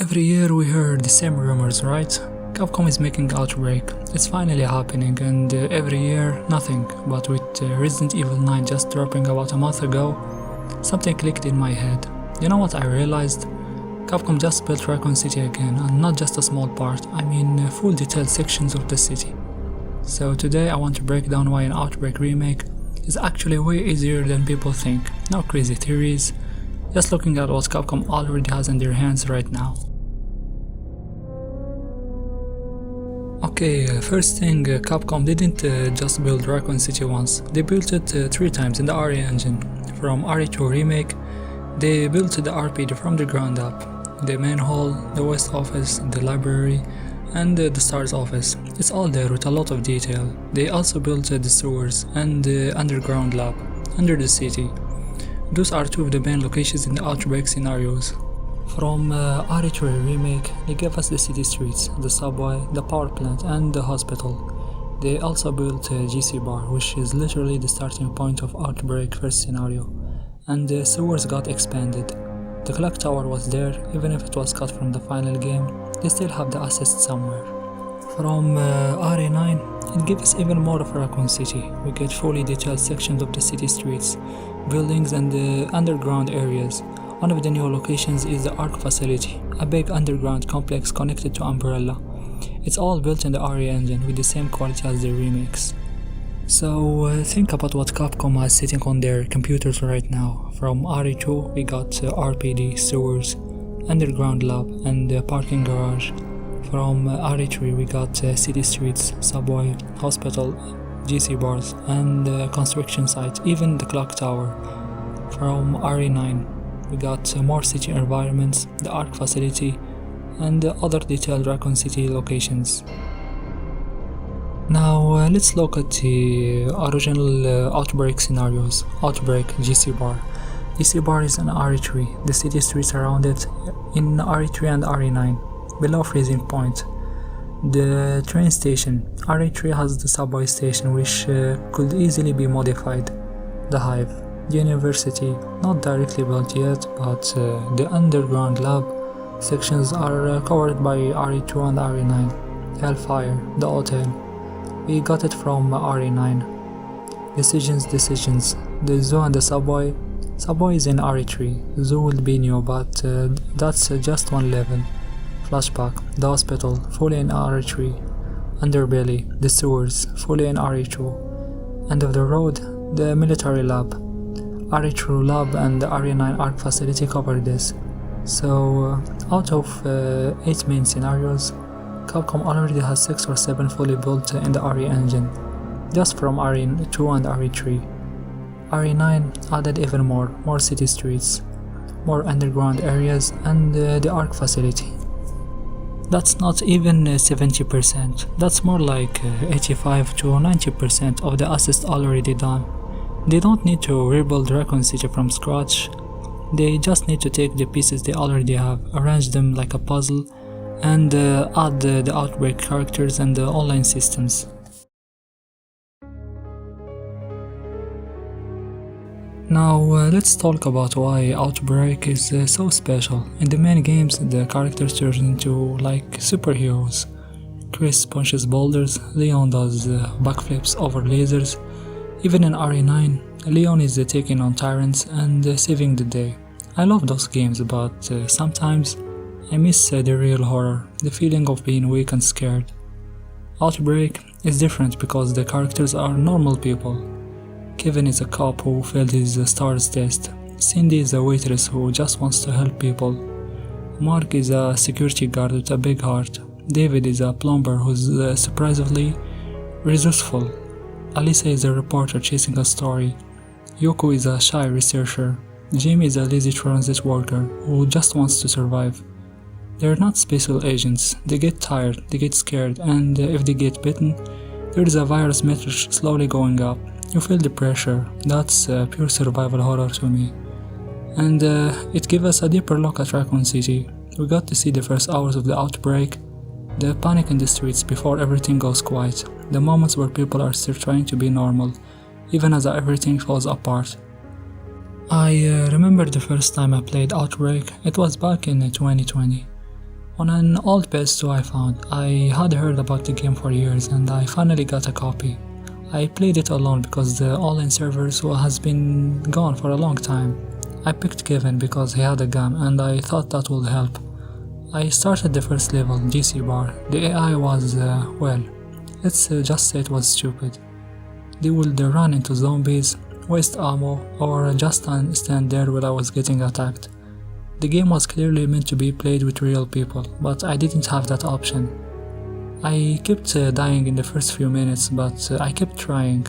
Every year we hear the same rumors, right? Capcom is making Outbreak. It's finally happening, and every year nothing. But with Resident Evil 9 just dropping about a month ago, something clicked in my head. You know what I realized? Capcom just built Raccoon City again, and not just a small part, I mean full detailed sections of the city. So today I want to break down why an Outbreak remake is actually way easier than people think. No crazy theories, just looking at what Capcom already has in their hands right now. Okay, first thing, Capcom didn't just build Raccoon City once, they built it 3 times in the RE engine. From RE2 Remake, they built the RPG from the ground up. The main hall, the west office, the library, and the stars office. It's all there with a lot of detail. They also built the sewers and the underground lab, under the city. Those are 2 of the main locations in the Outbreak scenarios. From RE2 Remake, they gave us the city streets, the subway, the power plant, and the hospital. They also built GC Bar, which is literally the starting point of Outbreak first scenario, and the sewers got expanded. The clock tower was there, even if it was cut from the final game, they still have the assets somewhere. From RE9, it gives us even more of Raccoon City. We get fully detailed sections of the city streets, buildings, and the underground areas. One of the new locations is the Ark Facility, a big underground complex connected to Umbrella. It's all built in the RE engine with the same quality as the remakes. So think about what Capcom has sitting on their computers right now. From RE2 we got RPD, sewers, underground lab, and parking garage. From RE3 we got city streets, subway, hospital, GC bars, and construction site, even the clock tower. From RE9 we got more city environments, the Ark Facility, and other detailed Raccoon City locations. Now let's look at the original Outbreak scenarios. Outbreak GC Bar. GC Bar is in RE3, the city streets around it in RE3 and RE9, below freezing point. The train station. RE3 has the subway station, which could easily be modified. The Hive. The university, not directly built yet, but the underground lab sections are covered by RE2 and RE9. Hellfire, the hotel, we got it from RE9. Decisions, the zoo and the subway. Subway is in RE3, zoo will be new, but that's just one level. Flashback, the hospital, fully in RE3. Underbelly, the sewers, fully in RE2. End of the road, the military lab. RE2 lab and the RE9 Ark Facility cover this. So out of 8 main scenarios, Capcom already has 6 or 7 fully built in the RE engine, just from RE2 and RE3. RE9 added even more city streets, more underground areas, and the Ark Facility. That's not even 70%, that's more like 85 to 90% of the assets already done. They don't need to rebuild Raccoon City from scratch, they just need to take the pieces they already have, arrange them like a puzzle, and add the Outbreak characters and the online systems. Now let's talk about why Outbreak is so special. In the main games, the characters turn into like superheroes. Chris punches boulders, Leon does backflips over lasers. Even in RE9, Leon is taking on tyrants and saving the day. I love those games, but sometimes I miss the real horror, the feeling of being weak and scared. Outbreak is different because the characters are normal people. Kevin is a cop who failed his STARS test. Cindy is a waitress who just wants to help people. Mark is a security guard with a big heart. David is a plumber who's surprisingly resourceful. Alisa is a reporter chasing a story. Yoko is a shy researcher. Jim is a lazy transit worker who just wants to survive. They're not special agents, they get tired, they get scared, and if they get bitten, there is a virus meter slowly going up. You feel the pressure, that's pure survival horror to me. And it gives us a deeper look at Raccoon City. We got to see the first hours of the Outbreak, the panic in the streets before everything goes quiet, the moments where people are still trying to be normal, even as everything falls apart. I remember the first time I played Outbreak, it was back in 2020. On an old PS2 I found, I had heard about the game for years and I finally got a copy. I played it alone because the online servers has been gone for a long time. I picked Kevin because he had a gun and I thought that would help. I started the first level, GC bar. The AI was, well, let's just say it was stupid. They would run into zombies, waste ammo, or just stand there while I was getting attacked. The game was clearly meant to be played with real people, but I didn't have that option. I kept dying in the first few minutes, but I kept trying.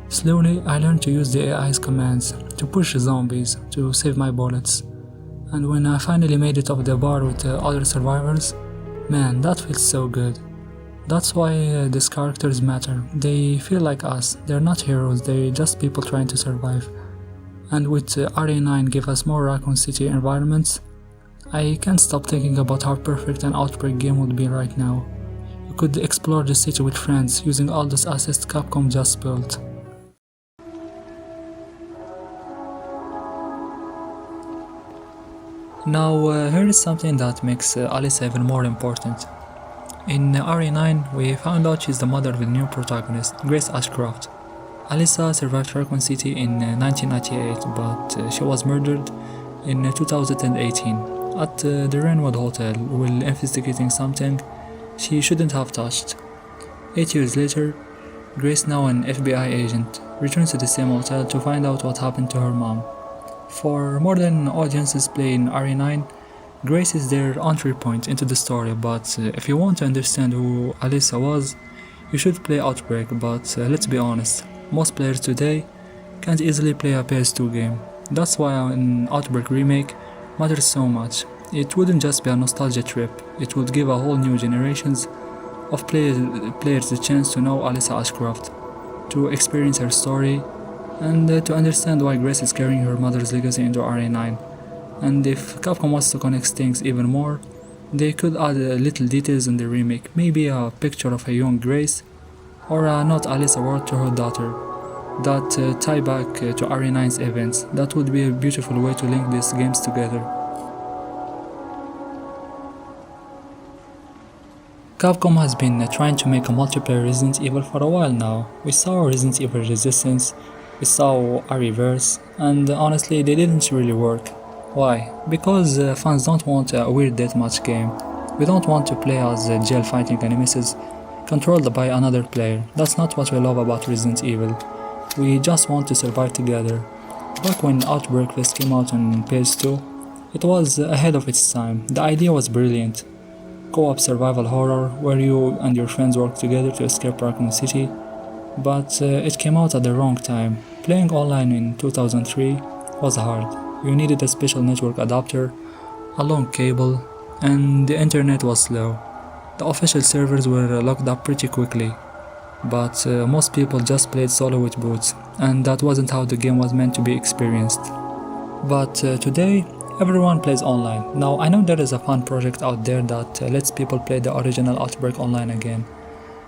Slowly, I learned to use the AI's commands, to push zombies, to save my bullets. And when I finally made it off the bar with other survivors, man, that felt so good. That's why these characters matter. They feel like us. They're not heroes, they're just people trying to survive. And with RE9 give us more Raccoon City environments, I can't stop thinking about how perfect an Outbreak game would be right now. You could explore the city with friends using all those assets Capcom just built. Now here is something that makes Alyssa even more important. In RE9 we found out she's the mother of the new protagonist, Grace Ashcroft. Alyssa survived Raccoon City in 1998, but she was murdered in 2018 at the Renwood Hotel while investigating something she shouldn't have touched. 8 years later, Grace, now an FBI agent, returns to the same hotel to find out what happened to her mom. For more than audiences play in RE9, Grace is their entry point into the story, but if you want to understand who Alyssa was, you should play Outbreak, but let's be honest, most players today can't easily play a PS2 game. That's why an Outbreak Remake matters so much. It wouldn't just be a nostalgia trip, it would give a whole new generations of players the chance to know Alyssa Ashcroft, to experience her story, and to understand why Grace is carrying her mother's legacy into RE9. And if Capcom wants to connect things even more, they could add little details in the remake, maybe a picture of a young Grace, or a not Alyssa word to her daughter, that tie back to RE9's events. That would be a beautiful way to link these games together. Capcom has been trying to make a multiplayer Resident Evil for a while now. We saw Resident Evil Resistance, we saw RE-verse, and honestly they didn't really work. Why? Because fans don't want a weird deathmatch game. We don't want to play as jail fighting enemies controlled by another player. That's not what we love about Resident Evil. We just want to survive together. Back when Outbreak first came out on PS2, it was ahead of its time. The idea was brilliant. Co-op survival horror where you and your friends work together to escape Raccoon City, but it came out at the wrong time. Playing online in 2003 was hard. You needed a special network adapter, a long cable, and the internet was slow. The official servers were locked up pretty quickly, but most people just played solo with bots, and that wasn't how the game was meant to be experienced. But today, everyone plays online. Now I know there is a fun project out there that lets people play the original Outbreak online again,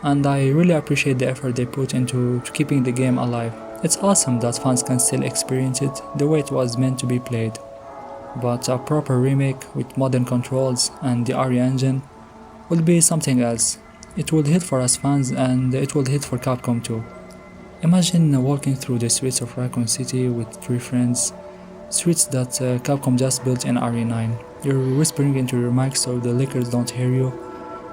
and I really appreciate the effort they put into keeping the game alive. It's awesome that fans can still experience it the way it was meant to be played. But a proper remake with modern controls and the RE engine would be something else. It would hit for us fans and it would hit for Capcom too. Imagine walking through the streets of Raccoon City with 3 friends, streets that Capcom just built in RE9. You're whispering into your mic so the lickers don't hear you.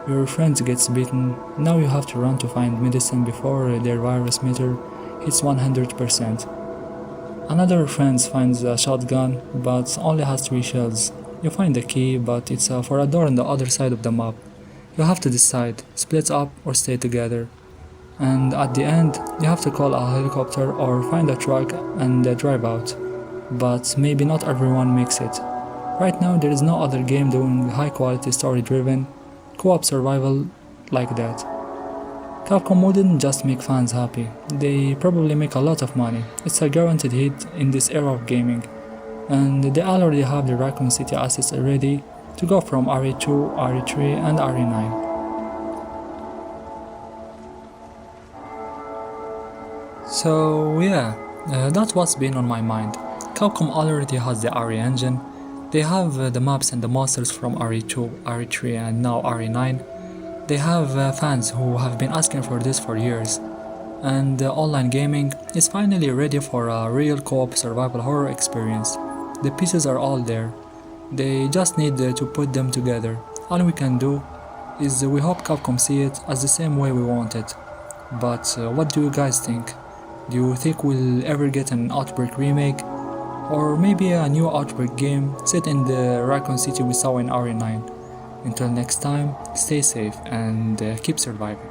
Your friend gets beaten. Now you have to run to find medicine before their virus meter hits 100%. Another friend finds a shotgun but only has 3 shells. You find the key but it's for a door on the other side of the map. You have to decide, split up or stay together. And at the end, you have to call a helicopter or find a truck and drive out. But maybe not everyone makes it. Right now there is no other game doing high quality story driven co-op survival like that. Capcom wouldn't just make fans happy, they probably make a lot of money. It's a guaranteed hit in this era of gaming, and they already have the Raccoon City assets ready to go from RE2, RE3 and RE9. So yeah, that's what's been on my mind. Capcom already has the RE engine, They have the maps and the monsters from RE2, RE3 and now RE9. They have fans who have been asking for this for years. And online gaming is finally ready for a real co-op survival horror experience. The pieces are all there. They just need to put them together. All we can do is we hope Capcom see it as the same way we want it. But what do you guys think? Do you think we'll ever get an Outbreak remake? Or maybe a new Outbreak game set in the Raccoon city we saw in RE9? Until next time, stay safe and keep surviving.